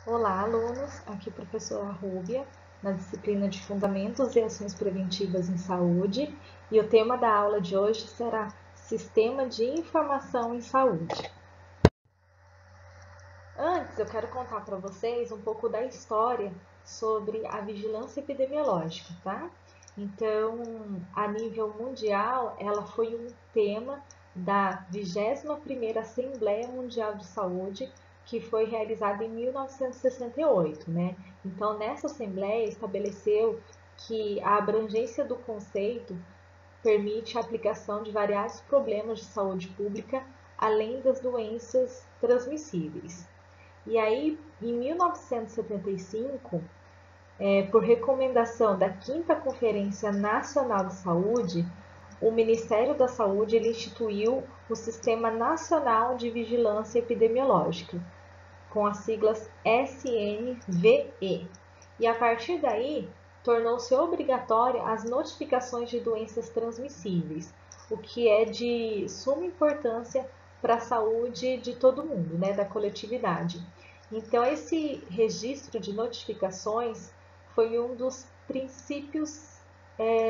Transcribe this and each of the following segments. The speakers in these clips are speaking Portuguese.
Olá, alunos! Aqui professora Rúbia, na disciplina de Fundamentos e Ações Preventivas em Saúde, e o tema da aula de hoje será Sistema de Informação em Saúde. Antes, eu quero contar para vocês um pouco da história sobre a vigilância epidemiológica, tá? Então, a nível mundial, ela foi um tema da 21ª Assembleia Mundial de Saúde, que foi realizada em 1968, né? Então, nessa Assembleia estabeleceu que a abrangência do conceito permite a aplicação de variados problemas de saúde pública, além das doenças transmissíveis. E aí, em 1975, por recomendação da 5ª Conferência Nacional de Saúde, o Ministério da Saúde ele instituiu o Sistema Nacional de Vigilância Epidemiológica, com as siglas SNVE. E a partir daí, tornou-se obrigatória as notificações de doenças transmissíveis, o que é de suma importância para a saúde de todo mundo, né, da coletividade. Então, esse registro de notificações foi um dos princípios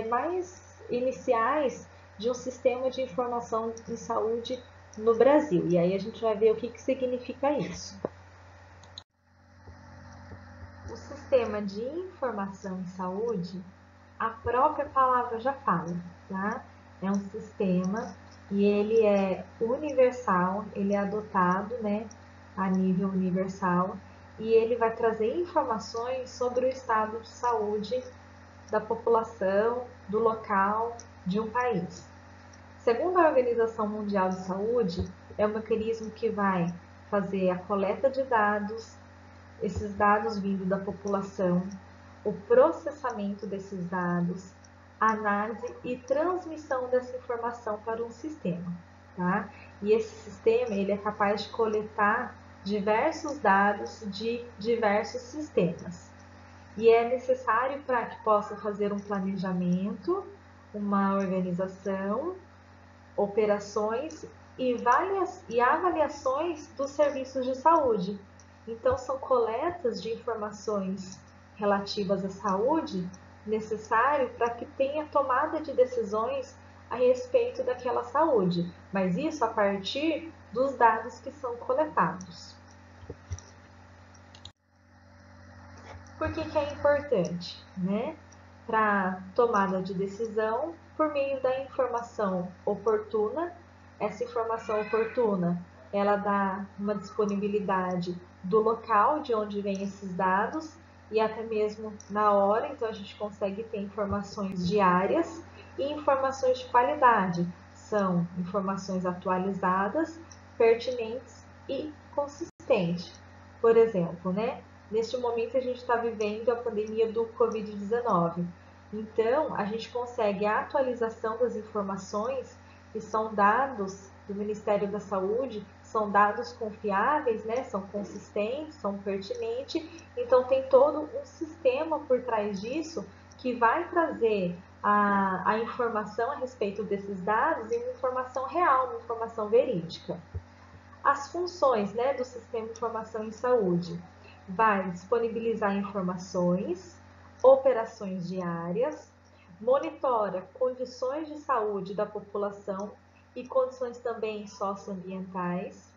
mais iniciais de um sistema de informação em saúde no Brasil. E aí a gente vai ver o que significa isso. O sistema de informação em saúde, a própria palavra já fala, tá? É um sistema e ele é universal, ele é adotado, né, a nível universal, e ele vai trazer informações sobre o estado de saúde da população, do local, de um país. Segundo a Organização Mundial de Saúde, é um mecanismo que vai fazer a coleta de dados, esses dados vindo da população, o processamento desses dados, análise e transmissão dessa informação para um sistema, tá? E esse sistema ele é capaz de coletar diversos dados de diversos sistemas. E é necessário para que possa fazer um planejamento, uma organização, operações e avaliações dos serviços de saúde. Então, são coletas de informações relativas à saúde necessário para que tenha tomada de decisões a respeito daquela saúde, mas isso a partir dos dados que são coletados. Por que é importante, né? Para tomada de decisão por meio da informação oportuna. Essa informação oportuna, ela dá uma disponibilidade do local de onde vêm esses dados e até mesmo na hora, então a gente consegue ter informações diárias e informações de qualidade. São informações atualizadas, pertinentes e consistentes. Por exemplo, né? Neste momento a gente está vivendo a pandemia do Covid-19. Então, a gente consegue a atualização das informações que são dados do Ministério da Saúde, são dados confiáveis, né? São consistentes, são pertinentes. Então, tem todo um sistema por trás disso que vai trazer a informação a respeito desses dados e uma informação real, uma informação verídica. As funções, né, do Sistema de Informação em Saúde. Vai disponibilizar informações, operações diárias, monitora condições de saúde da população e condições também socioambientais,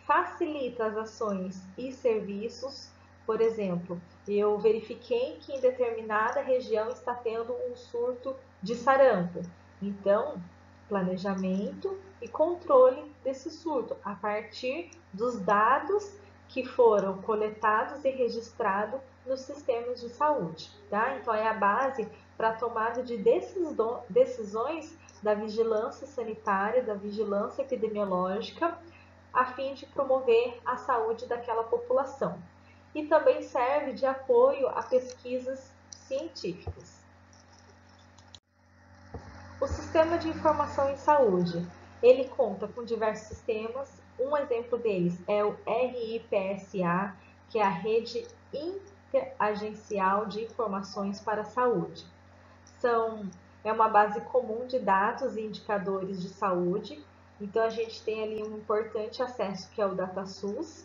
facilita as ações e serviços. Por exemplo, eu verifiquei que em determinada região está tendo um surto de sarampo. Então, planejamento e controle desse surto a partir dos dados que foram coletados e registrados nos sistemas de saúde, tá? Então, é a base para a tomada de decisões da vigilância sanitária, da vigilância epidemiológica, a fim de promover a saúde daquela população. E também serve de apoio a pesquisas científicas. O Sistema de Informação em Saúde, ele conta com diversos sistemas. Um exemplo deles é o RIPSA, que é a Rede Interagencial de Informações para a Saúde. É uma base comum de dados e indicadores de saúde. Então, a gente tem ali um importante acesso que é o DataSUS,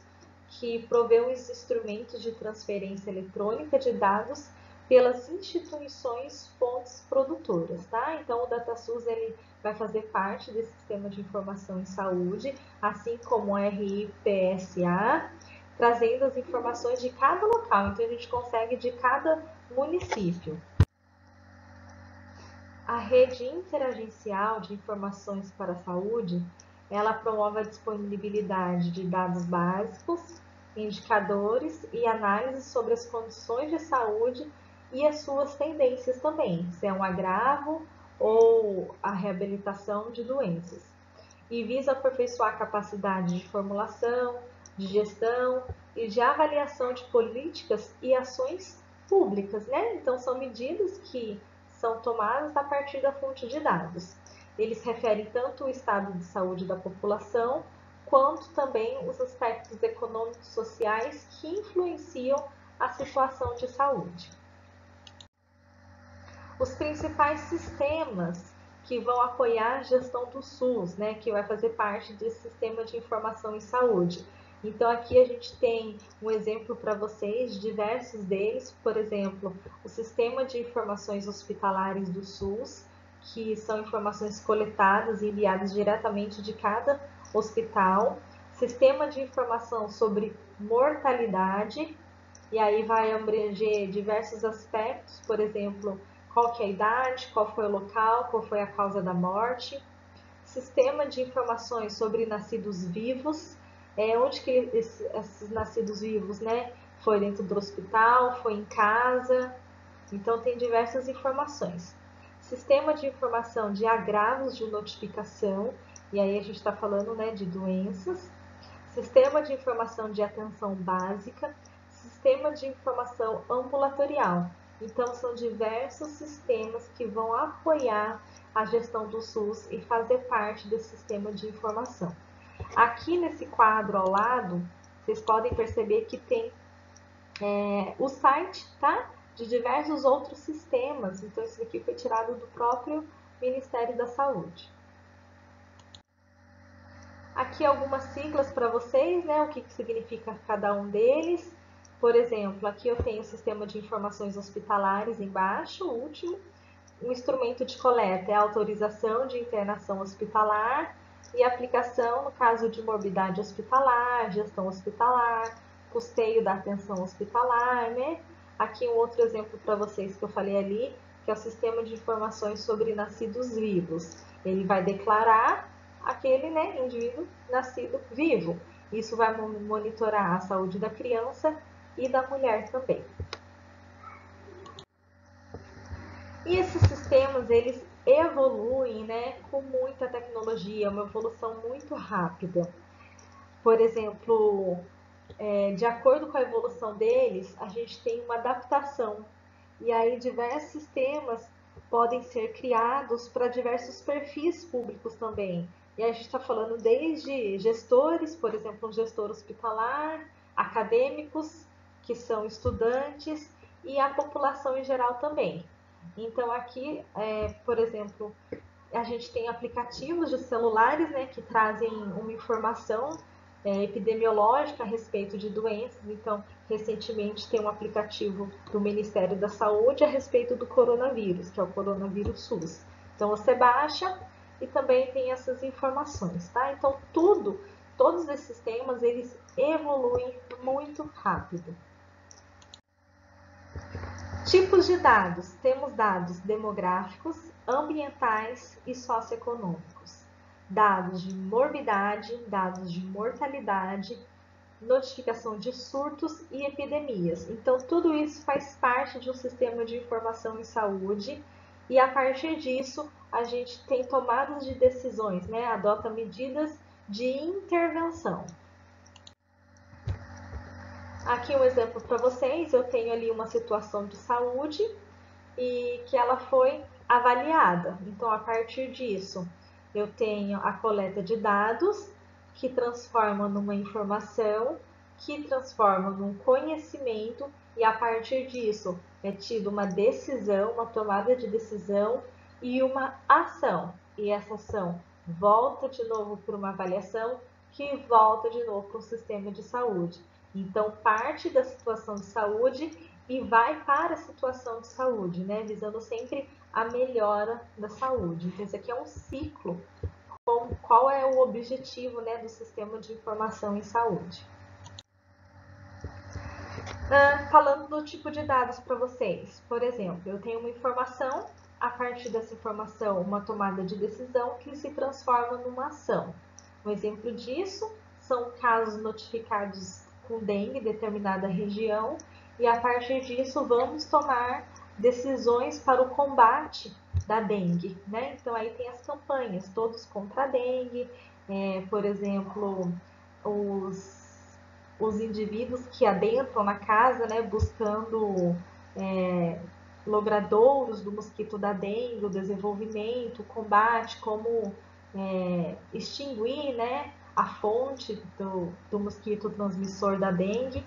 que provê os instrumentos de transferência eletrônica de dados pelas instituições fontes produtoras, tá? Então, o DataSUS ele vai fazer parte desse sistema de informação em saúde, assim como o RIPSA, trazendo as informações de cada local. Então, a gente consegue de cada município. A rede interagencial de informações para a saúde, ela promove a disponibilidade de dados básicos, indicadores e análises sobre as condições de saúde e as suas tendências também, se é um agravo ou a reabilitação de doenças. E visa aperfeiçoar a capacidade de formulação, de gestão e de avaliação de políticas e ações públicas, né? Então, são medidas que são tomadas a partir da fonte de dados. Eles referem tanto o estado de saúde da população, quanto também os aspectos econômicos e sociais que influenciam a situação de saúde. Os principais sistemas que vão apoiar a gestão do SUS, né, que vai fazer parte desse sistema de informação em saúde. Então, aqui a gente tem um exemplo para vocês, diversos deles, por exemplo, o Sistema de Informações Hospitalares do SUS, que são informações coletadas e enviadas diretamente de cada hospital, Sistema de Informação sobre Mortalidade, e aí vai abranger diversos aspectos, por exemplo, qual que é a idade, qual foi o local, qual foi a causa da morte. Sistema de informações sobre nascidos vivos, onde que esses nascidos vivos, né? Foi dentro do hospital, foi em casa, então tem diversas informações. Sistema de informação de agravos de notificação, e aí a gente está falando, né, de doenças. Sistema de informação de atenção básica, sistema de informação ambulatorial. Então, são diversos sistemas que vão apoiar a gestão do SUS e fazer parte desse sistema de informação. Aqui nesse quadro ao lado, vocês podem perceber que tem o site, tá? De diversos outros sistemas. Então, isso aqui foi tirado do próprio Ministério da Saúde. Aqui algumas siglas para vocês, né? O que significa cada um deles. Por exemplo, aqui eu tenho o Sistema de Informações Hospitalares embaixo, o último. O instrumento de coleta é a autorização de internação hospitalar e aplicação no caso de morbidade hospitalar, gestão hospitalar, custeio da atenção hospitalar, né? Aqui um outro exemplo para vocês que eu falei ali, que é o Sistema de Informações sobre Nascidos Vivos. Ele vai declarar aquele, né, indivíduo nascido vivo. Isso vai monitorar a saúde da criança e da mulher também. E esses sistemas, eles evoluem, né, com muita tecnologia, uma evolução muito rápida. Por exemplo, de acordo com a evolução deles, a gente tem uma adaptação. E aí diversos sistemas podem ser criados para diversos perfis públicos também. E a gente está falando desde gestores, por exemplo, um gestor hospitalar, acadêmicos, que são estudantes, e a população em geral também. Então aqui, por exemplo, a gente tem aplicativos de celulares, né, que trazem uma informação epidemiológica a respeito de doenças. Então, recentemente tem um aplicativo do Ministério da Saúde a respeito do coronavírus, que é o Coronavírus SUS. Então, você baixa e também tem essas informações, tá? Então, todos esses sistemas, eles evoluem muito rápido. Tipos de dados. Temos dados demográficos, ambientais e socioeconômicos. Dados de morbidade, dados de mortalidade, notificação de surtos e epidemias. Então, tudo isso faz parte de um sistema de informação em saúde e, a partir disso, a gente tem tomadas de decisões, né? Adota medidas de intervenção. Aqui um exemplo para vocês, eu tenho ali uma situação de saúde e que ela foi avaliada. Então, a partir disso, eu tenho a coleta de dados que transforma numa informação, que transforma num conhecimento e a partir disso é tido uma decisão, uma tomada de decisão e uma ação. E essa ação volta de novo para uma avaliação que volta de novo para o sistema de saúde. Então, parte da situação de saúde e vai para a situação de saúde, né? Visando sempre a melhora da saúde. Então, isso aqui é um ciclo. Qual é o objetivo, né, do sistema de informação em saúde? Falando do tipo de dados para vocês. Por exemplo, eu tenho uma informação, a partir dessa informação, uma tomada de decisão que se transforma numa ação. Um exemplo disso são casos notificados com dengue em determinada região e a partir disso vamos tomar decisões para o combate da dengue, né? Então aí tem as campanhas, todos contra a dengue, por exemplo, os indivíduos que adentram na casa, né, buscando logradouros do mosquito da dengue, o desenvolvimento, o combate, como extinguir, né, a fonte do mosquito transmissor da dengue.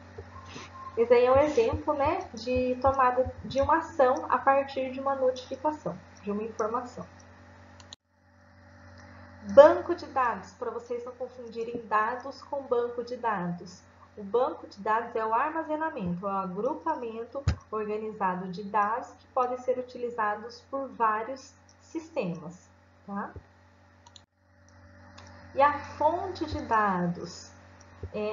Esse aí é um exemplo, né, de tomada de uma ação a partir de uma notificação, de uma informação. Banco de dados, para vocês não confundirem dados com banco de dados. O banco de dados é o armazenamento, é o agrupamento organizado de dados que podem ser utilizados por vários sistemas. Tá? E a fonte de dados?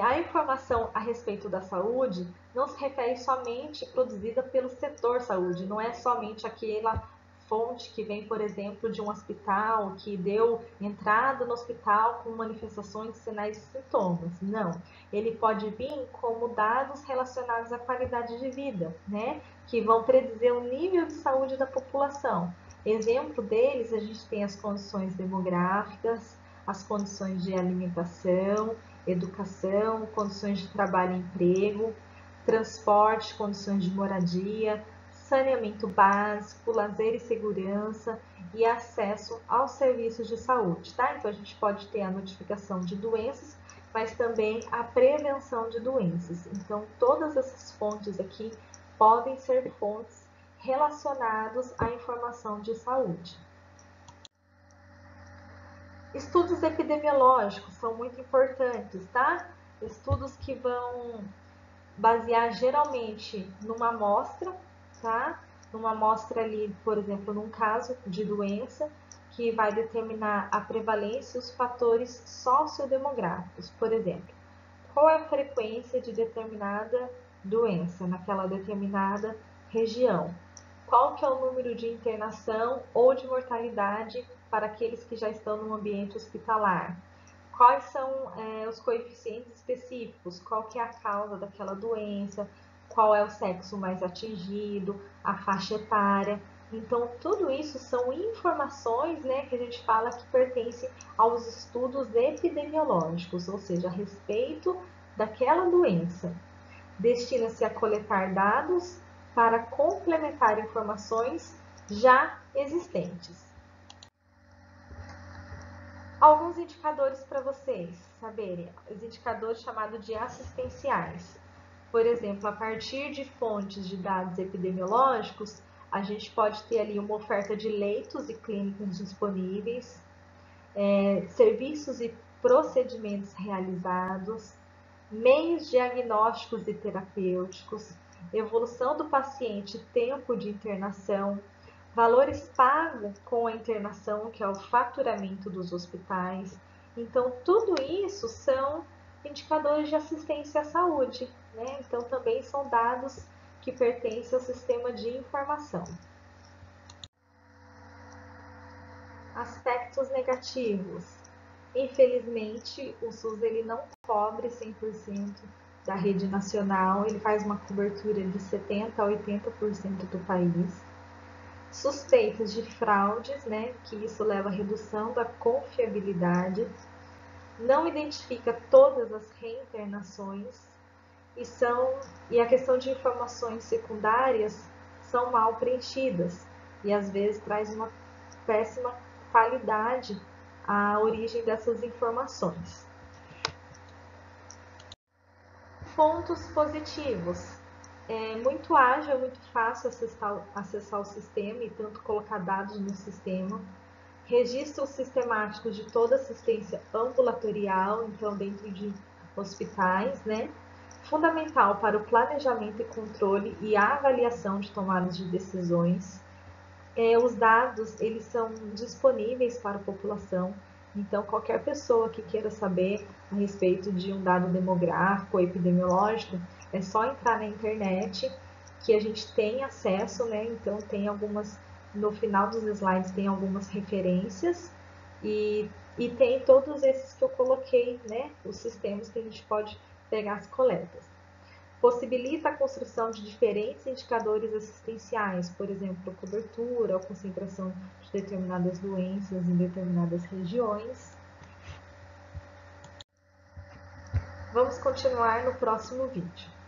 A informação a respeito da saúde não se refere somente produzida pelo setor saúde, não é somente aquela fonte que vem, por exemplo, de um hospital que deu entrada no hospital com manifestações, sinais e sintomas. Não, ele pode vir como dados relacionados à qualidade de vida, né? Que vão predizer o nível de saúde da população. Exemplo deles, a gente tem as condições demográficas, as condições de alimentação, educação, condições de trabalho e emprego, transporte, condições de moradia, saneamento básico, lazer e segurança e acesso aos serviços de saúde, tá? Então a gente pode ter a notificação de doenças, mas também a prevenção de doenças. Então todas essas fontes aqui podem ser fontes relacionadas à informação de saúde. Estudos epidemiológicos são muito importantes, tá? Estudos que vão basear geralmente numa amostra, tá? Numa amostra ali, por exemplo, num caso de doença, que vai determinar a prevalência e os fatores sociodemográficos. Por exemplo, qual é a frequência de determinada doença naquela determinada região? Qual que é o número de internação ou de mortalidade para aqueles que já estão no ambiente hospitalar? Quais são os coeficientes específicos? Qual que é a causa daquela doença? Qual é o sexo mais atingido? A faixa etária? Então, tudo isso são informações, né, que a gente fala que pertence aos estudos epidemiológicos, ou seja, a respeito daquela doença. Destina-se a coletar dados para complementar informações já existentes. Alguns indicadores para vocês saberem, os indicadores chamados de assistenciais. Por exemplo, a partir de fontes de dados epidemiológicos, a gente pode ter ali uma oferta de leitos e clínicas disponíveis, serviços e procedimentos realizados, meios diagnósticos e terapêuticos, evolução do paciente, tempo de internação, valores pagos com a internação, que é o faturamento dos hospitais. Então, tudo isso são indicadores de assistência à saúde, né? Então, também são dados que pertencem ao sistema de informação. Aspectos negativos. Infelizmente, o SUS ele não cobre 100% da rede nacional, ele faz uma cobertura de 70% a 80% do país. Suspeitas de fraudes, né, que isso leva à redução da confiabilidade. Não identifica todas as reinternações e a questão de informações secundárias são mal preenchidas e às vezes traz uma péssima qualidade à origem dessas informações. Pontos positivos. É muito ágil, é muito fácil acessar o sistema e tanto colocar dados no sistema. Registros sistemáticos de toda assistência ambulatorial, então dentro de hospitais, né? Fundamental para o planejamento e controle e a avaliação de tomadas de decisões. Os dados, eles são disponíveis para a população, então qualquer pessoa que queira saber a respeito de um dado demográfico ou epidemiológico, é só entrar na internet que a gente tem acesso, né? Então tem algumas, no final dos slides tem algumas referências e tem todos esses que eu coloquei, né? Os sistemas que a gente pode pegar as coletas. Possibilita a construção de diferentes indicadores assistenciais, por exemplo, cobertura ou concentração de determinadas doenças em determinadas regiões. Vamos continuar no próximo vídeo.